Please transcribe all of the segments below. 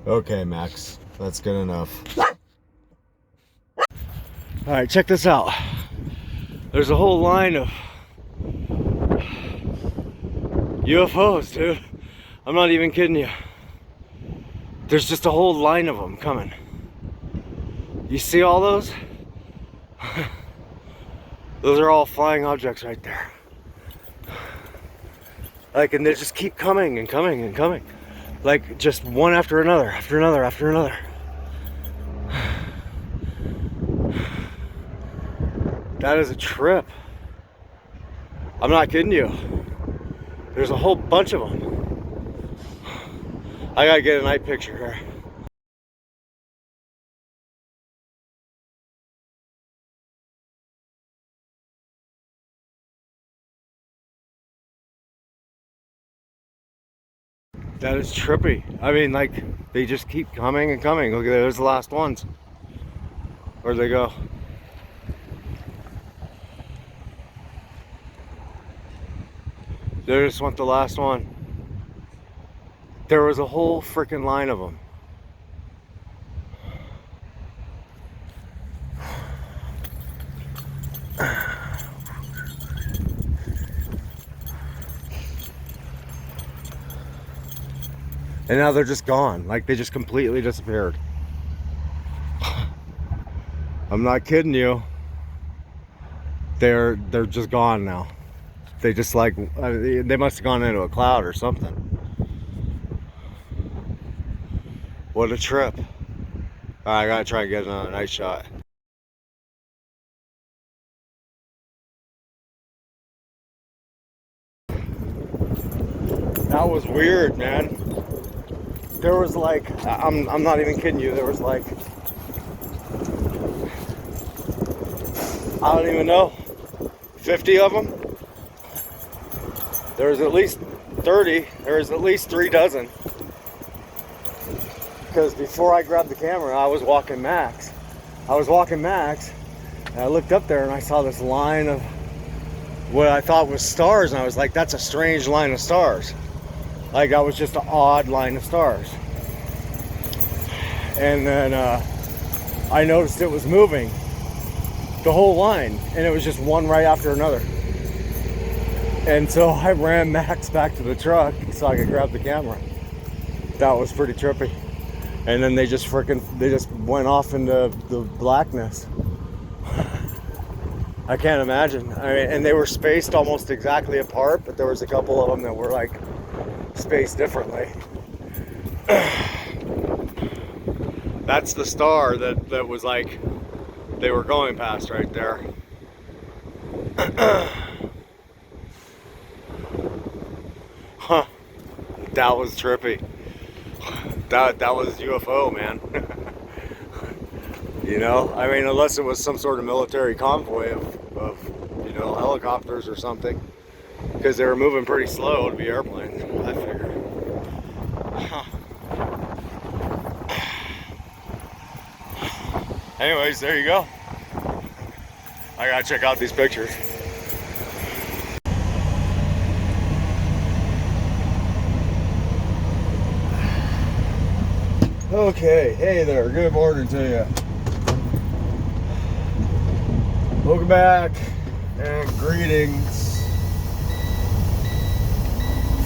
Okay, Max, that's good enough. Alright, check this out. There's a whole line of UFOs, dude. I'm not even kidding you. There's just a whole line of them coming. You see all those? Those are all flying objects right there. Like, and they just keep coming and coming and coming. Like, just one after another, after another, after another. That is a trip. I'm not kidding you. There's a whole bunch of them. I gotta get a night picture here. That is trippy. I mean, like, they just keep coming and coming. Look at that, there's the last ones. Where'd they go? They just went the last one. There was a whole freaking line of them. And now they're just gone. Like, they just completely disappeared. I'm not kidding you. They're just gone now. They just, like, they must have gone into a cloud or something. What a trip. All right, I gotta try and get another night shot. That was weird, man. There was like, I'm not even kidding you, there was like, I don't even know, 50 of them. There was at least 30, there was at least 3 dozen. Because before I grabbed the camera, I was walking Max. And I looked up there and I saw this line of what I thought was stars, and I was like, that's a strange line of stars. Like, that was just an odd line of stars. And then I noticed it was moving, the whole line, and it was just one right after another. And so I ran Max back to the truck so I could grab the camera. That was pretty trippy. And then they just went off into the blackness. I can't imagine. I mean, and they were spaced almost exactly apart, but there was a couple of them that were like spaced differently. That's the star that was like they were going past right there. Huh. That was trippy. That was UFO, man. You know, I mean, unless it was some sort of military convoy of you know, helicopters or something, because they were moving pretty slow to be airplanes, I figure. Huh. Anyways, there you go. I gotta check out these pictures. Okay, hey there, good morning to you. Welcome back and greetings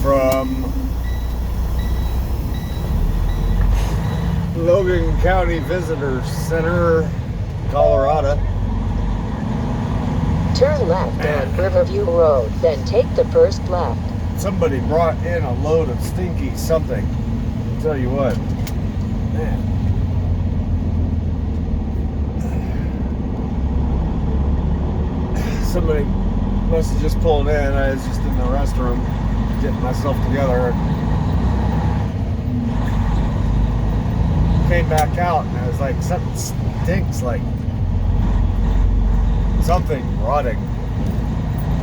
from Logan County Visitor Center, Colorado. Turn left on Riverview Road, then take the first left. Somebody brought in a load of stinky something. I'll tell you what. Man. Somebody must have just pulled in. I was just in the restroom getting myself together. Came back out and I was like, something stinks, like something rotting.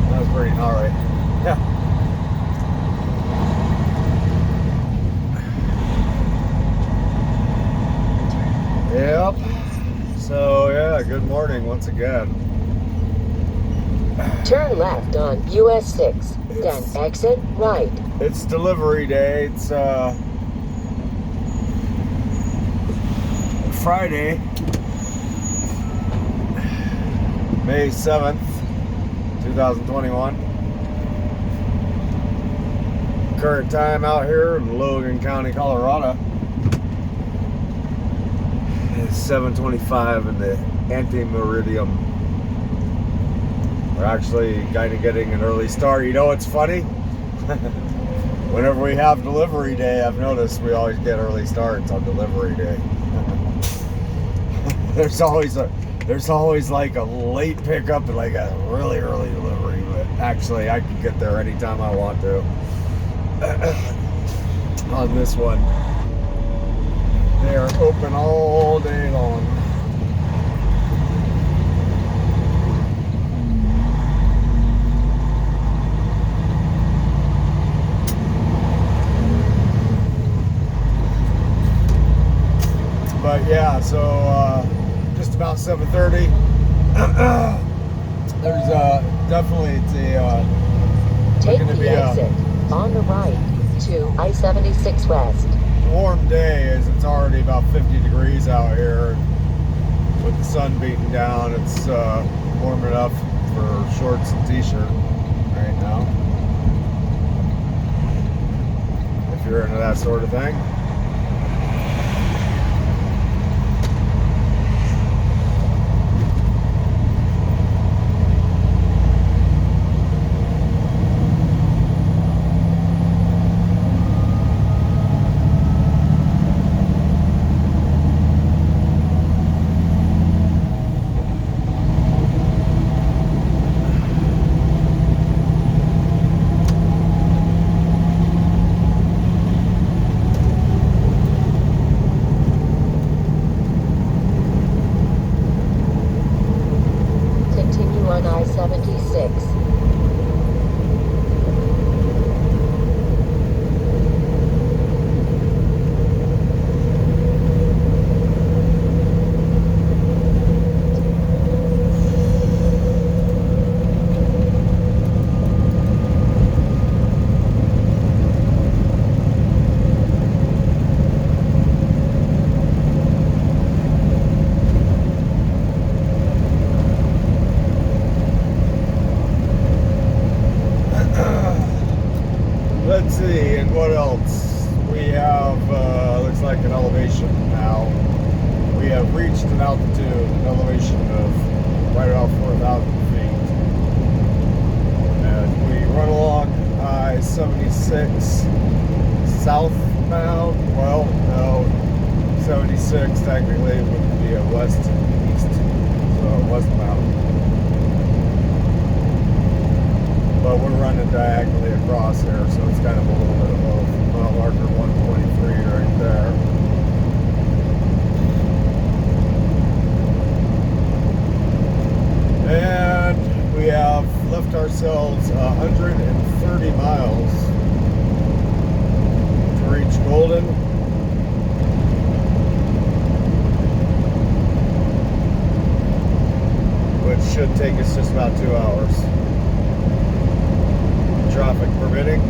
That was pretty gnarly. Yeah. Yep. So yeah, good morning once again. Turn left on US 6, then exit right. It's delivery day. It's Friday, May 7th, 2021. Current time out here in Logan County, Colorado is 7:25 in the ante-meridium. We're actually kind of getting an early start. You know what's funny? Whenever we have delivery day, I've noticed we always get early starts on delivery day. There's always like a late pickup and like a really early delivery, but actually I can get there anytime I want to. On this one, they are open all day long. But yeah, so just about 7:30. There's definitely Take going to be the exit on the right to I-76 West. Warm day as it's already about 50 degrees out here with the sun beating down. It's warm enough for shorts and t-shirt right now, if you're into that sort of thing. On I-76. Let's see, and what else? We have, looks like an elevation now. We have reached an altitude, an elevation of right about 4,000 feet. And we run along I-76 southbound. Well, no, 76 technically would be a west-east, so westbound. But we're running diagonally across here, so it's kind of a little bit above mile marker 123 right there. And we have left ourselves 130 miles to reach Golden. Which should take us just about 2 hours. Traffic permitting.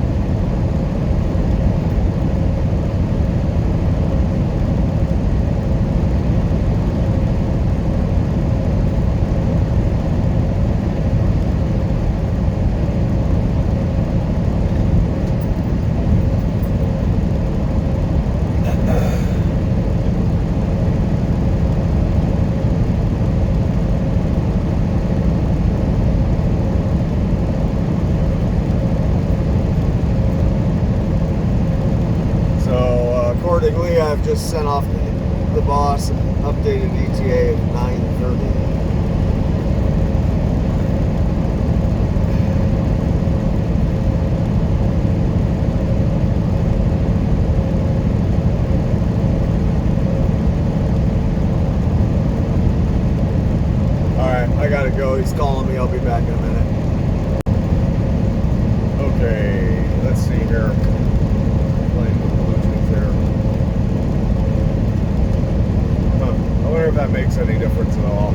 Accordingly, I've just sent off the boss an updated ETA of 9:30. Alright, I gotta go. He's calling me. I'll be back in a minute. Okay, let's see here. Playing with Bluetooth there. I wonder if that makes any difference at all.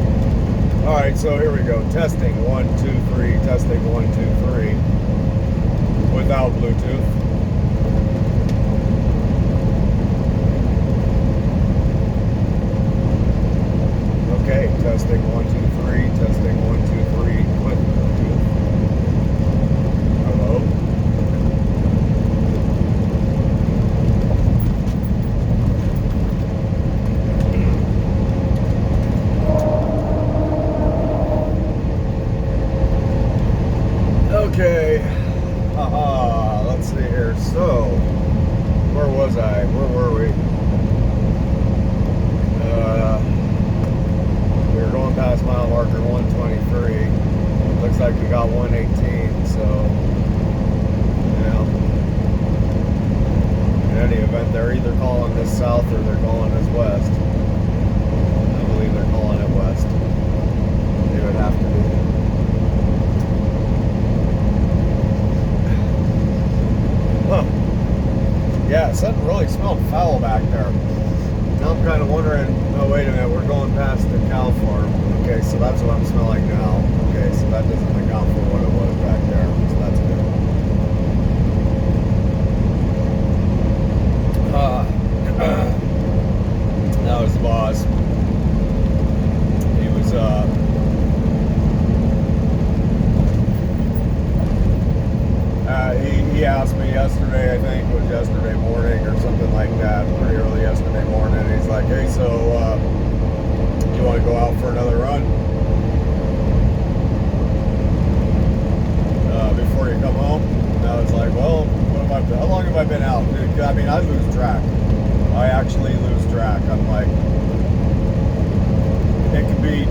Alright, so here we go. Testing 1, 2, 3. Testing 1, 2, 3. Without Bluetooth. was I? Where were we? We were going past mile marker 123. Looks like we got 118, so yeah. In any event, they're either calling this south or they're calling this west. I believe they're calling it west. They would have to be. Huh. Yeah, something really smelled foul back there. Now I'm kind of wondering, oh wait a minute, we're going past the cow farm. Okay, so that's what I'm smelling now. Okay, so that doesn't account for what it was back there. So that's good. That was the boss. He was he asked me yesterday, I think it was yesterday morning or something like that, pretty early yesterday morning. He's like, hey, so you want to go out for another run before you come home? And I was like, well, how long have I been out? I mean, I lose track. I actually lose track. I'm like, it could be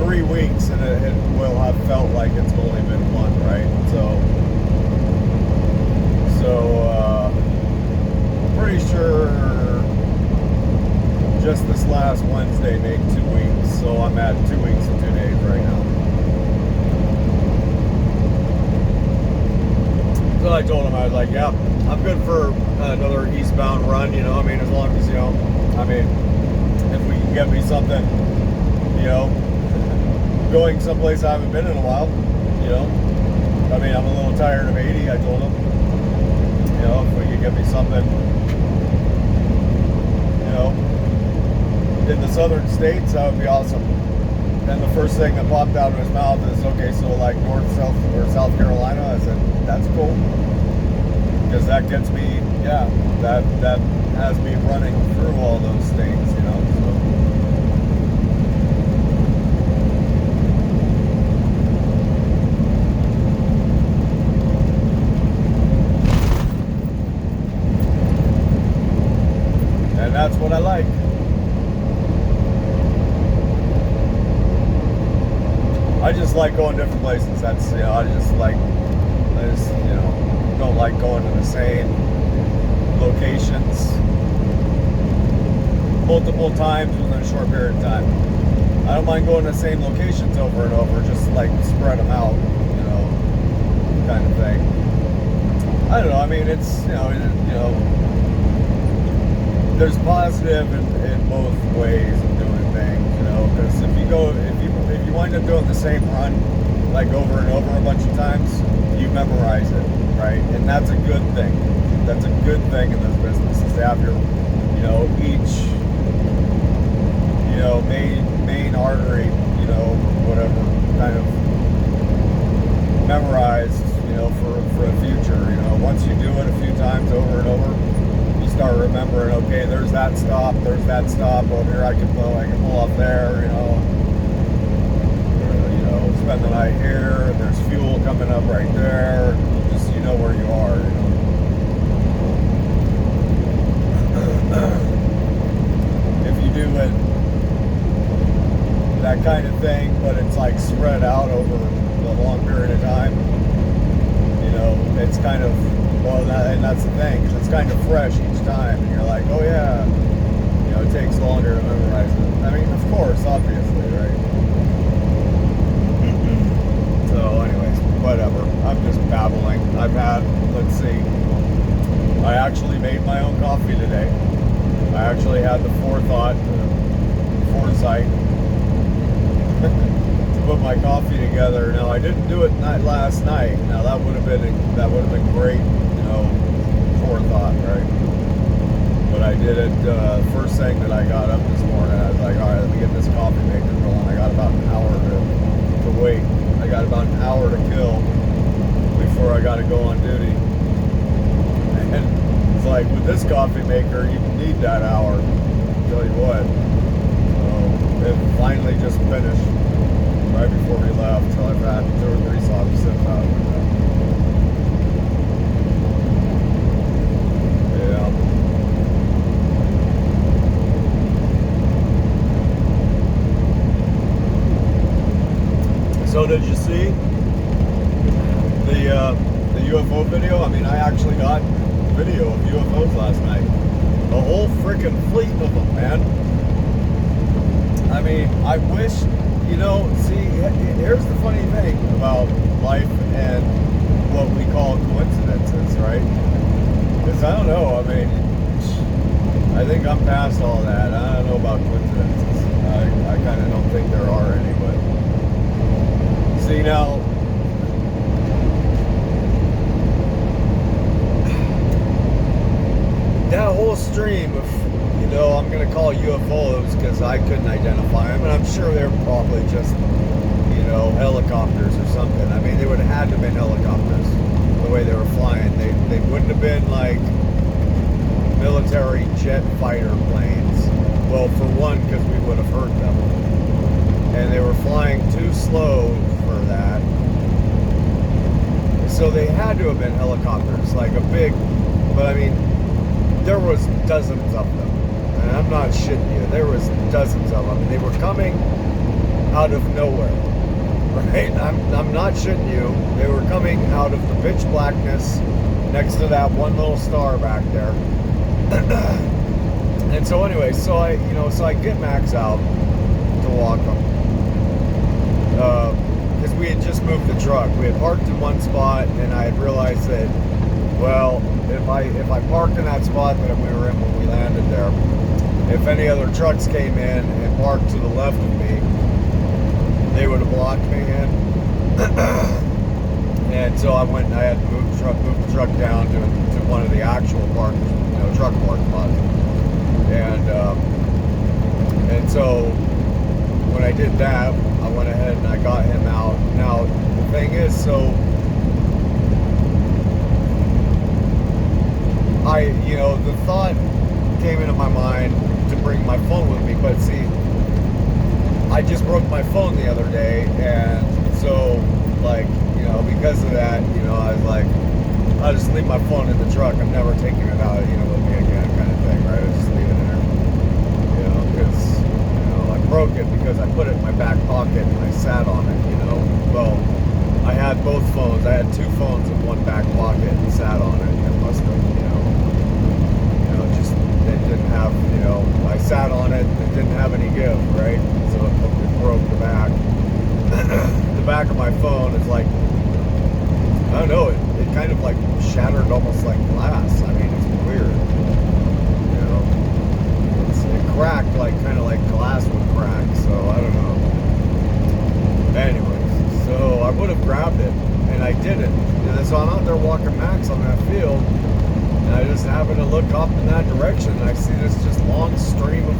3 weeks and it will have felt like it's only been one, right? So pretty sure just this last Wednesday made 2 weeks. So I'm at 2 weeks and 2 days right now. So I told him, I was like, yeah, I'm good for another eastbound run, you know, I mean, as long as, you know, I mean, if we can get me something, you know, going someplace I haven't been in a while, you know, I mean, I'm a little tired of 80, I told him, you know, if we could get me something, you know, in the southern states, that would be awesome. And the first thing that popped out of his mouth is, okay, so like north, south, or South Carolina. I said, that's cool. Because that gets me, yeah, that has me running through all those states, you know, so. And that's what I like. I just like going different places. That's, you know, I just, you know, don't like going to the same locations multiple times within a short period of time. I don't mind going to the same locations over and over, just like spread them out, you know, kind of thing. I don't know. I mean, it's, you know, there's positive in both ways of doing things, you know, because if you wind up doing the same run like over and over a bunch of times, you memorize it, right? And that's a good thing. That's a good thing in this business, is to have your, you know, each, you know, main artery, you know, whatever, kind of memorized, you know, for a future. You know, once you do it a few times over and over, you start remembering, okay, there's that stop, over here I can pull off there, you know, spend the night here, and there's fuel coming up right there, just, you know where you are, you know. If you do it, that kind of thing, but it's like spread out over a long period of time, you know, it's kind of, well, and that's the thing, because it's kind of fresh each time, and you're like, oh yeah, you know, it takes longer to memorize it. I mean, of course, obviously, right? So anyways, whatever. I'm just babbling. I've had, let's see, I actually made my own coffee today. I actually had the foresight to put my coffee together. Now I didn't do it last night. Now that would have been great, you know, forethought, right? But I did it first thing that I got up this morning. I was like, all right, let me get this coffee maker going. I got about an hour to wait. I got about an hour to kill before I got to go on duty. And it's like, with this coffee maker, you need that hour. I'll tell you what. So it finally just finished right before we left. So I've had 2 or 3 slots sitting out. Yeah. see the UFO video? I mean, I actually got video of UFOs last night. A whole freaking fleet of them, man. I mean, I wish, you know, see, here's the funny thing about life and what we call coincidences, right? Because I don't know, I mean, I think I'm past all that. I don't know about coincidences. I kind of don't think there are any, but see now, that whole stream of, you know, I'm going to call UFOs because I couldn't identify them, and I'm sure they're probably just, you know, helicopters or something. I mean, they would have had to have been helicopters the way they were flying. They wouldn't have been like military jet fighter planes. Well, for one, because we would have heard them. And they were flying too slow for that. So they had to have been helicopters, like a big, but I mean, there was dozens of them. And I'm not shitting you. There was dozens of them. And they were coming out of nowhere. Right? I'm not shitting you. They were coming out of the pitch blackness next to that one little star back there. And so anyway, so I get Max out to walk them. Because we had just moved the truck. We had parked in one spot, and I had realized that, well, if I parked in that spot that we were in when we landed there, if any other trucks came in and parked to the left of me, they would have blocked me in. And so I went and I had to move the truck down to one of the actual truck park spots. And so when I did that, I went ahead and I got him out. Now the thing is, so the thought came into my mind to bring my phone with me, but see, I just broke my phone the other day, and so, like, because of that, I was like, I'll just leave my phone in the truck. I'm never taking it out, with me again, kind of thing, right? I'll just leave it in there, because, I broke it because I put it in my back pocket and I sat on it, Well, I had both phones. I had two phones in one back pocket and sat on it, and it must have, just, it didn't have, I sat on it, it didn't have any give, right? So it broke the back. The back of my phone is like, I don't know, it kind of like shattered almost like glass. I mean, it's weird. It cracked like kind of like glass would crack, so I don't know. Anyways, so I would have grabbed it, and I didn't. And so I'm out there walking Max on that field, and I just happen to look up in that direction, and I see this just long stream of,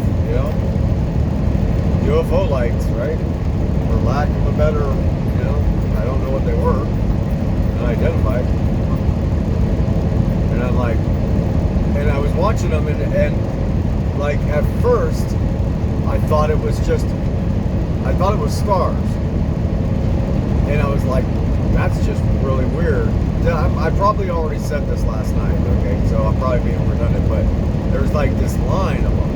UFO lights, right? For lack of a better, I don't know what they were, unidentified. And I'm like, and I was watching them, and like at first, I thought it was stars. And I was like, that's just really weird. I probably already said this last night, okay, so I'm probably being redundant, but there's like this line of them.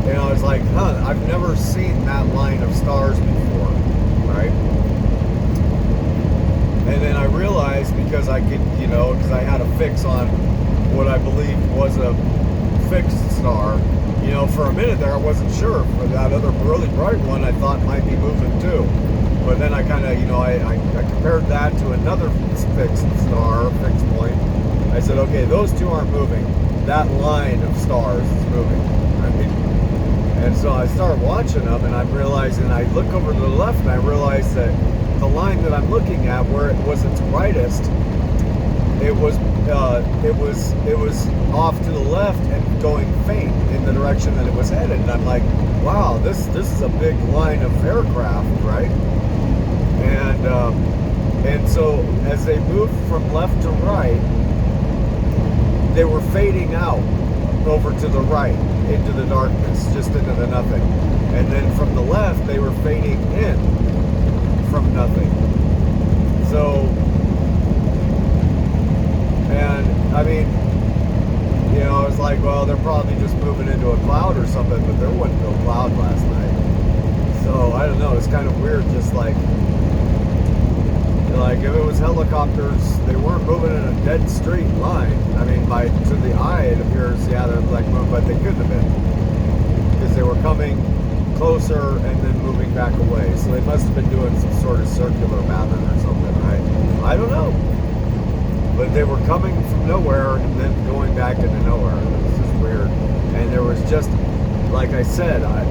And I was like, I've never seen that line of stars before, right? And then I realized, because I could, because I had a fix on what I believed was a fixed star, for a minute there I wasn't sure. For that other really bright one, I thought might be moving too. But then I kind of, I compared that to another fixed star, fixed point. I said, okay, those two aren't moving. That line of stars is moving. Right? And so I started watching them, and I'm realizing, I look over to the left, and I realize that the line that I'm looking at, where it was its brightest, it was off to the left and going faint in the direction that it was headed. And I'm like, wow, this is a big line of aircraft, right? And so as they moved from left to right, they were fading out over to the right into the darkness, just into the nothing. And then from the left, they were fading in from nothing. So, and I mean, I was like, well, they're probably just moving into a cloud or something, but there wasn't no cloud last night. So I don't know, it's kind of weird, just like Like if it was helicopters, they weren't moving in a dead straight line. I mean, by to the eye, it appears, yeah, they're like moving, but they couldn't have been because they were coming closer and then moving back away. So they must have been doing some sort of circular pattern or something, right? I don't know. But they were coming from nowhere and then going back into nowhere. It was just weird. And there was just, like I said, I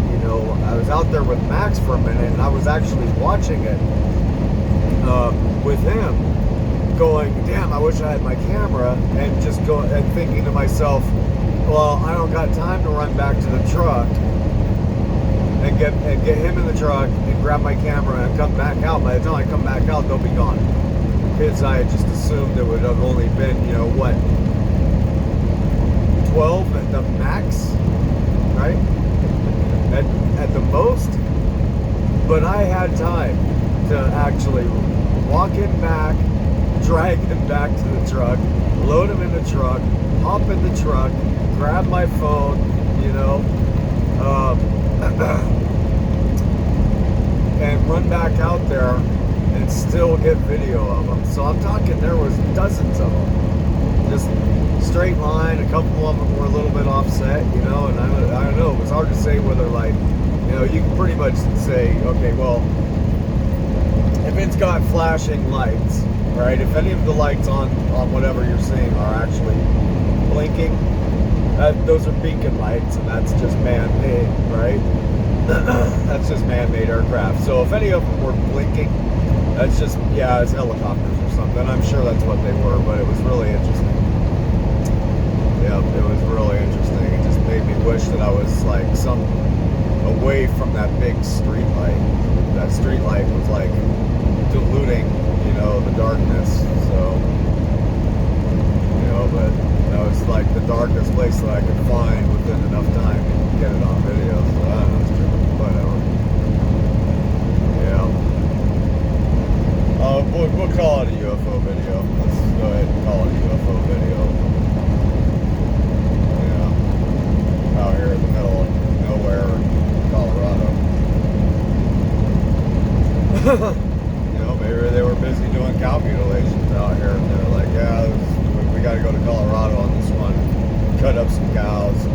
was out there with Max for a minute, and I was actually watching it with him, going, damn, I wish I had my camera, and just and thinking to myself, well, I don't got time to run back to the truck and get him in the truck and grab my camera and come back out. By the time I come back out, they'll be gone. Because I had just assumed it would have only been, 12 at the max, right? At the most. But I had time to actually walk him back, drag him back to the truck, load him in the truck, hop in the truck, grab my phone, and run back out there and still get video of them. So I'm talking, there was dozens of them. Just straight line. A couple of them were a little bit offset, and I don't know. It was hard to say whether, like, you can pretty much say, okay, well, if it's got flashing lights, right? If any of the lights on whatever you're seeing are actually blinking, those are beacon lights, and that's just man-made, right? That's just man-made aircraft. So if any of them were blinking, that's just, it's helicopters or something. I'm sure that's what they were, but it was really interesting. Yeah, it was really interesting. It just made me wish that I was like away from that big street light. That street light was like diluting, the darkness. So, but that was like the darkest place that I could find within enough time to get it on video. So I don't know, it's true. Whatever. Yeah. We'll call it a UFO video. Let's go ahead and call it a UFO video. Yeah. Out here in the middle of nowhere in Colorado. Maybe they were busy doing cow mutilations out here, and they were like, we got to go to Colorado on this one, cut up some cows.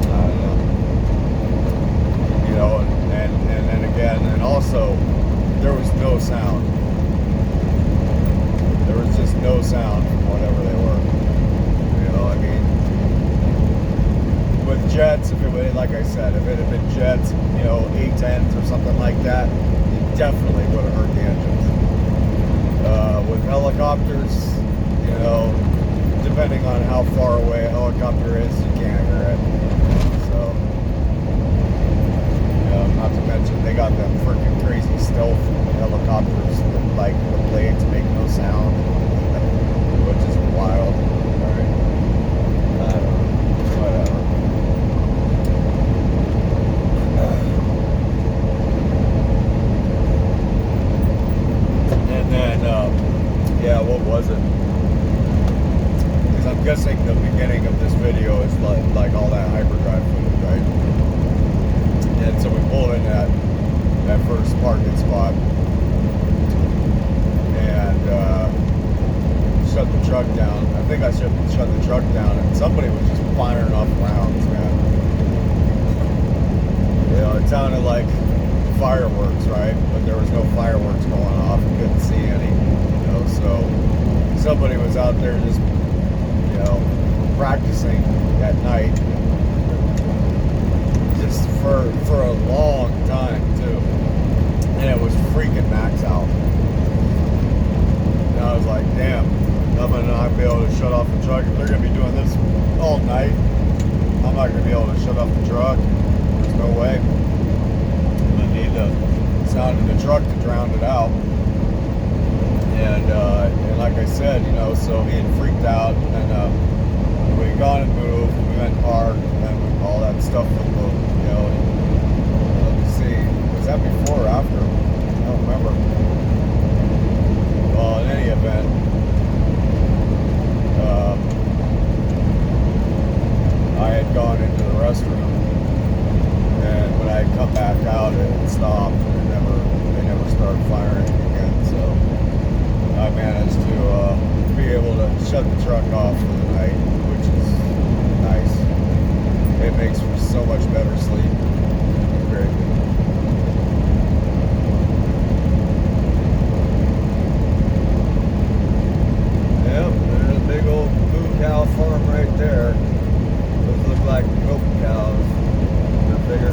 I don't know. And then again, and also, there was no sound. There was just no sound from whatever they were. With jets, if it was, like I said, if it had been jets, A-10s or something like that, it definitely would have hurt the engines. With helicopters, depending on how far away a helicopter is, you can't hear it. So, not to mention, they got them freaking crazy stealth helicopters that, like, the blades make no sound, which is wild. Right? Whatever. What was it? Because I'm guessing the beginning of this video is like all that hyperdrive footage, right? And so we pulled in that first parking spot and shut the truck down. I think I shut the truck down, and somebody was just firing off rounds, man. It sounded like fireworks, right? But there was no fireworks going off. You couldn't see any. So somebody was out there just, practicing at night, just for a long time too, and it was freaking Max out. And I was like, damn, I'm gonna not be able to shut off the truck. If they're gonna be doing this all night, I'm not gonna be able to shut off the truck. There's no way. I'm gonna need the sound of the truck to drown it out. And like I said, so he had freaked out, and we got and moved, and we went parked, and then all that stuff with the, let me see, was that before or after? I don't remember. Well, in any event, I had gone into the restroom, and when I had come back out, it had stopped, and it never off for the night, which is nice. It makes for so much better sleep. Great. Yep, there's a big old moo cow farm right there. Those look like milk cows. They're bigger.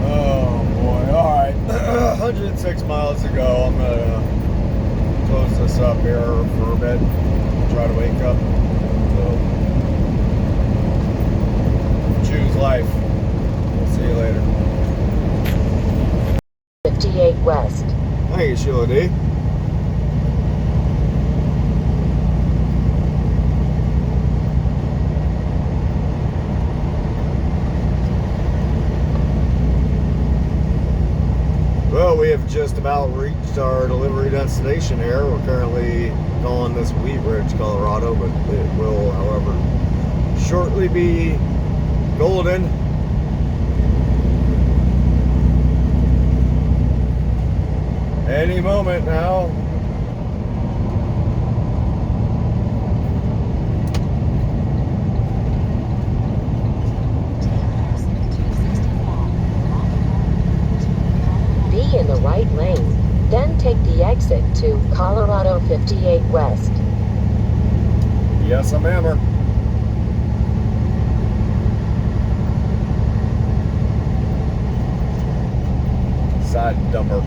Oh boy, alright. 106 miles to go. I'm gonna close this up here for a bit. Try to wake up. So, choose life. We'll see you later. 58 West. Thank you, Sheila D. Well, we have just about reached our delivery destination here. We're currently calling this Wheat Ridge, Colorado, but it will, however, shortly be Golden. Any moment now. Be in the right lane. Then take the exit to Colorado 58 West. Yes, I'm Hammer. Side dumper.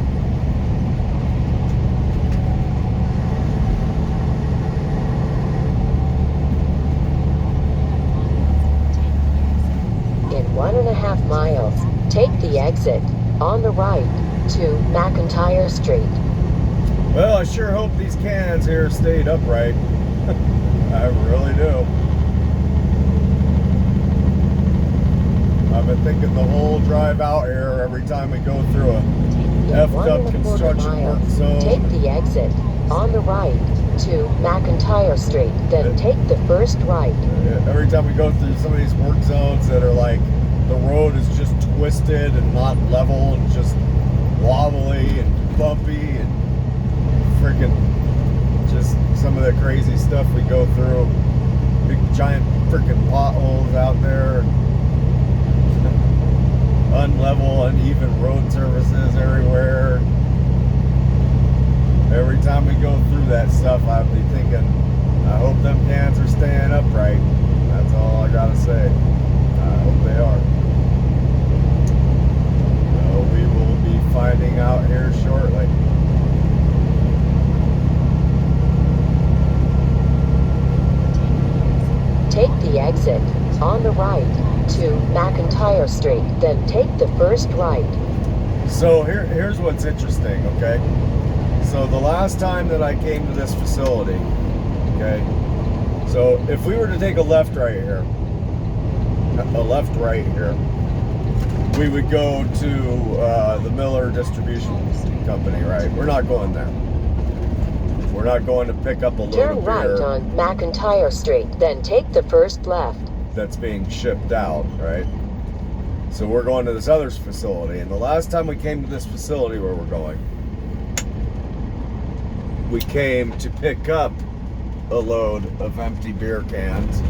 In 1.5 miles, take the exit on the right to McIntyre Street. Well, I sure hope these cans here stayed upright. I really do. I've been thinking the whole drive out here, every time we go through a effed up construction work zone. Take the exit on the right to McIntyre Street, then take the first right. Every time we go through some of these work zones that are like, the road is just twisted and not level and just wobbly and bumpy and freaking just some of the crazy stuff we go through. Big giant freaking potholes out there. Unlevel, uneven road surfaces everywhere. Every time we go through that stuff, I'd be thinking, I hope them cans are staying upright. That's all I gotta say. I hope they are. So we will be finding out here shortly. Take the exit on the right to McIntyre Street, then take the first right. So here's what's interesting, okay? So the last time that I came to this facility, okay? So if we were to take a left right here, we would go to the Miller Distribution Company, right? We're not going there. We're not going to pick up a load Turn of right beer on McIntyre Street, then take the first left. that's being shipped out, right? So we're going to this other facility. And the last time we came to this facility where we're going, we came to pick up a load of empty beer cans.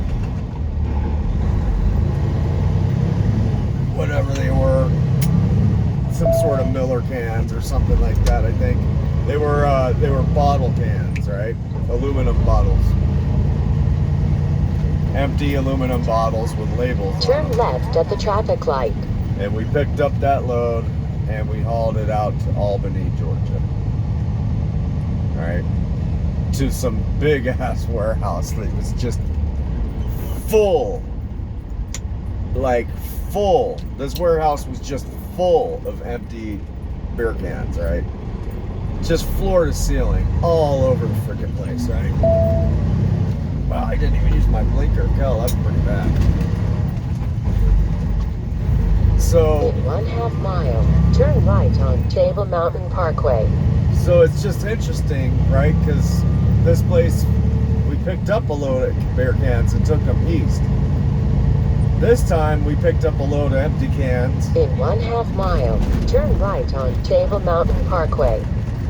Whatever they were, some sort of Miller cans or something like that, I think. They were bottle cans, right? Aluminum bottles. Empty aluminum bottles with labels on Turn them. left at the traffic light. And we picked up that load and we hauled it out to Albany, Georgia. All right, to some big ass warehouse that was just full, like full. This warehouse was just full of empty beer cans, right? Just floor to ceiling, all over the freaking place, right? Wow, I didn't even use my blinker. Hell, that's pretty bad. So, In 1/2 mile, turn right on Table Mountain Parkway. so it's just interesting, right? Because this place picked up a load of beer cans and took them east. This time we picked up a load of empty cans. In 1/2 mile, turn right on Table Mountain Parkway.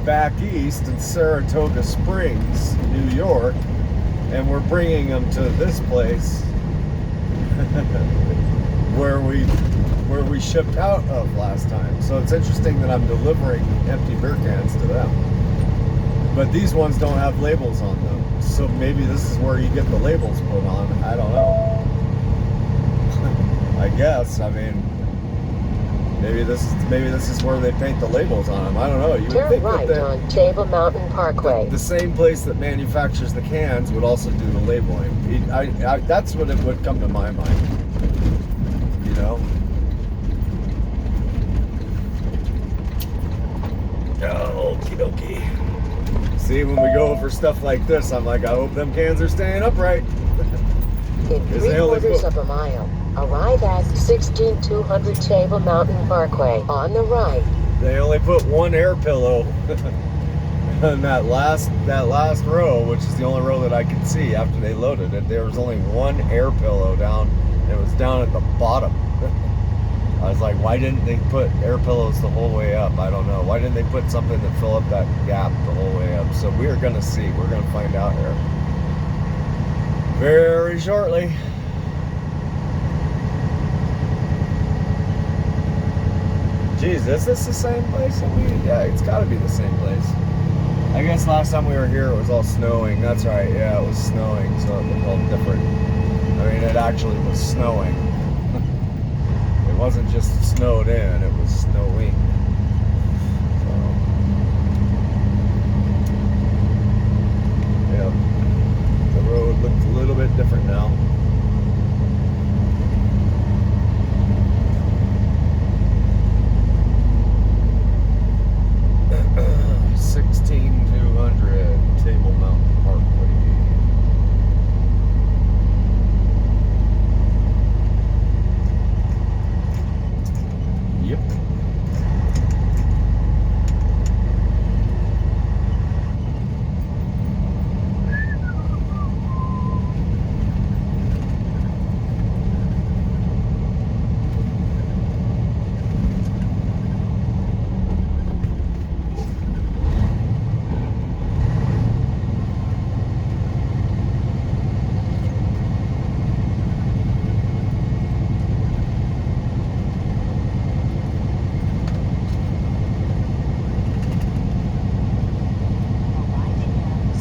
Back east in Saratoga Springs, New York, and we're bringing them to this place where we shipped out of last time. So it's interesting that I'm delivering empty beer cans to them. But these ones don't have labels on them. So maybe this is where you get the labels put on. I don't know. I guess. I mean, maybe this is where they paint the labels on them. I don't know. You would Turn think right that on Table Mountain Parkway. the same place that manufactures the cans would also do the labeling. That's what it would come to my mind. You know? Oh, okie dokie. See, when we go for stuff like this, I'm like, I hope them cans are staying upright. In 3/4 of a mile, arrive at 16200 Table Mountain Parkway on the right. They only put one air pillow in that last row, which is the only row that I could see after they loaded it. There was only one air pillow down. It was down at the bottom. I was like, why didn't they put air pillows the whole way up? I don't know. Why didn't they put something to fill up that gap the whole way up? So we're gonna see. We're gonna find out here very shortly. Geez, is this the same place? Yeah, it's got to be the same place. I guess last time we were here, it was all snowing. That's right. Yeah, it was snowing, so it looked all different. I mean, it actually was snowing. It wasn't just snowed in; it was snowing. Yeah, the road looks a little bit different now. Table Mountain Parkway. Yep.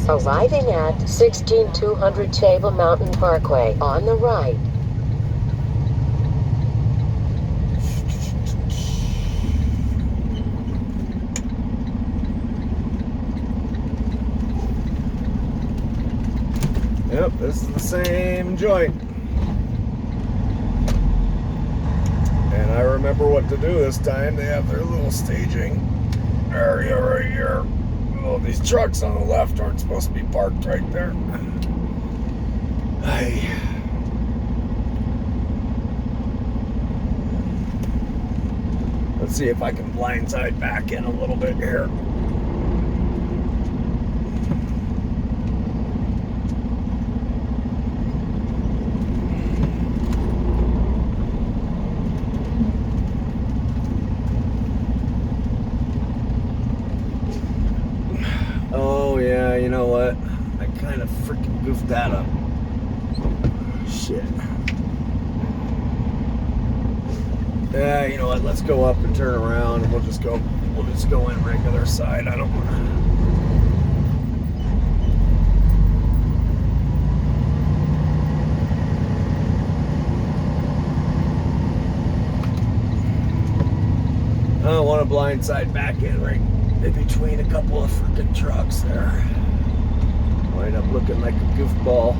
Arriving at 16200 Table Mountain Parkway on the right. Yep, this is the same joint. And I remember what to do this time. They have their little staging area right here. Oh, these trucks on the left aren't supposed to be parked right there. Let's see if I can blindside back in a little bit here. Oh yeah, you know what? I kind of freaking goofed that up. Shit. Yeah, you know what? Let's go up and turn around, and we'll just go in regular side. I don't want to. I don't want to blindside back in right in between a couple of freaking trucks there. Wind up looking like a goofball.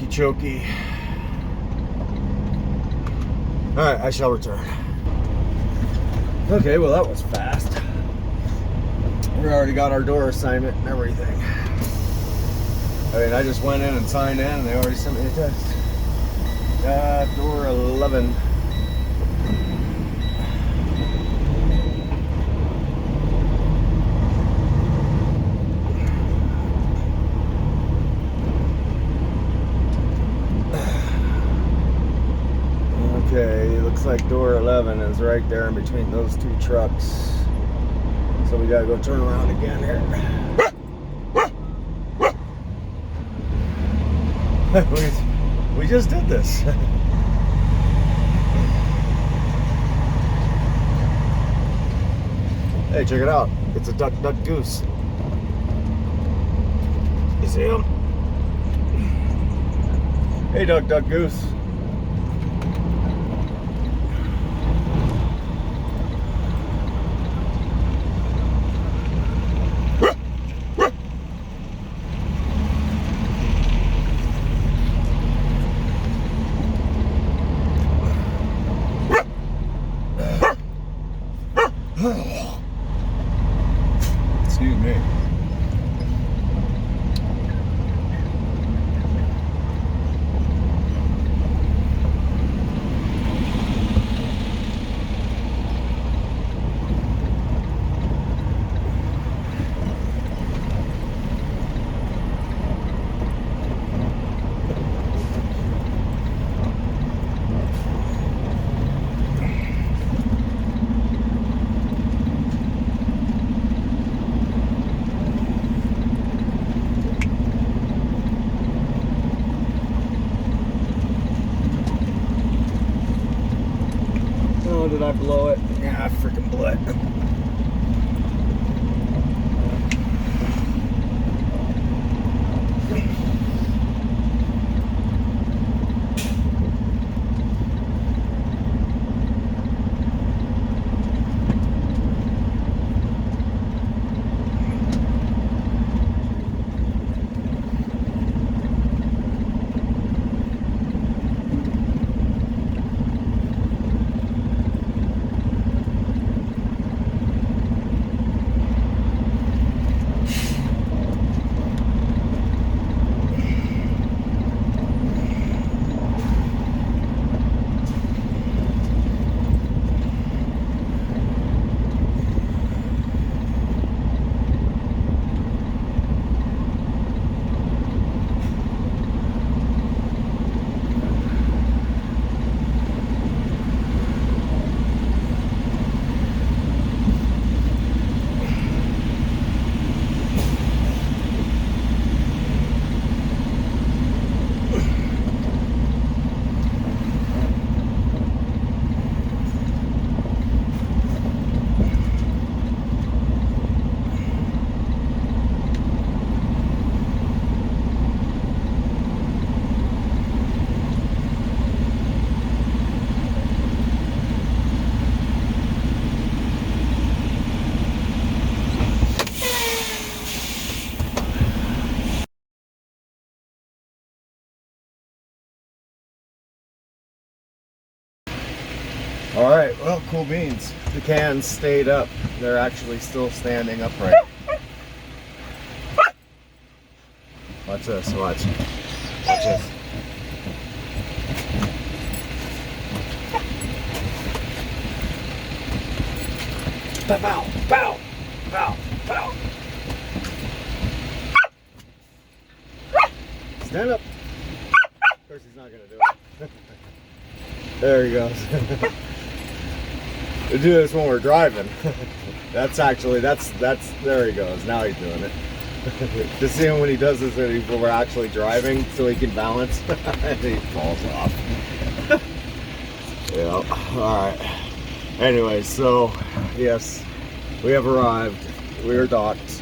chokey. Alright, I shall return. Okay, well that was fast. We already got our door assignment and everything. I mean, I just went in and signed in and they already sent me a text. Door 11. Okay, looks like door 11 is right there in between those two trucks. So we gotta go turn around again here. we just did this. Hey, check it out. It's a duck, duck, goose. You see him? Hey, duck, duck, goose. Excuse me. Oh, did I blow it? Yeah, I freaking blew it. All right, well, cool beans. The cans stayed up. They're actually still standing upright. Watch this, watch. Watch this. Bow, bow, bow, bow. Stand up. Of course he's not gonna do it. There he goes. We do this when we're driving. That's there he goes. Now he's doing it. Just see him when he does this when we're actually driving, so he can balance, and he falls off. Yeah. All right. Anyway, so yes, we have arrived. We are docked,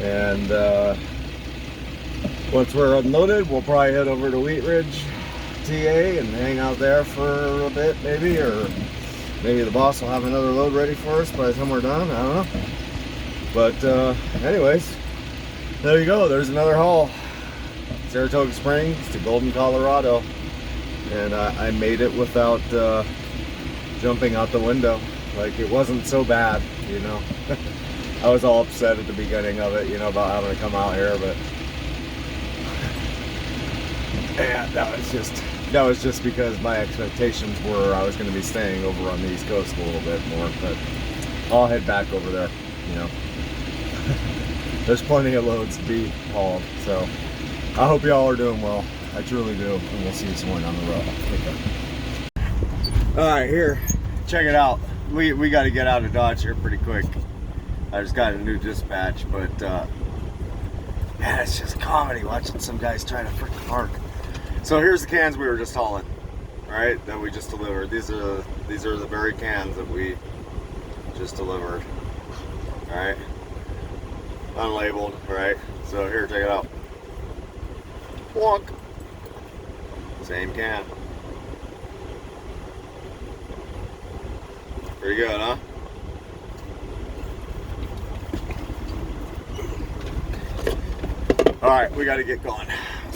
and once we're unloaded, we'll probably head over to Wheat Ridge, TA, and hang out there for a bit, maybe, or maybe the boss will have another load ready for us by the time we're done. I don't know. But anyways, there you go. There's another haul. Saratoga Springs to Golden, Colorado. And I made it without jumping out the window. Like, it wasn't so bad, you know. I was all upset at the beginning of it, you know, about having to come out here, but yeah, that was just because my expectations were I was going to be staying over on the East Coast a little bit more, but I'll head back over there, you know. There's plenty of loads to be hauled, so I hope y'all are doing well. I truly do, and we'll see you somewhere down the road. Okay. All right, here, check it out. We got to get out of Dodge here pretty quick. I just got a new dispatch, but man, it's just comedy watching some guys try to freaking park. So here's the cans we were just hauling, right? That we just delivered. These are the very cans that we just delivered. All right, unlabeled, right? So here, check it out. Walk. Same can. Pretty good, huh? All right, we got to get going.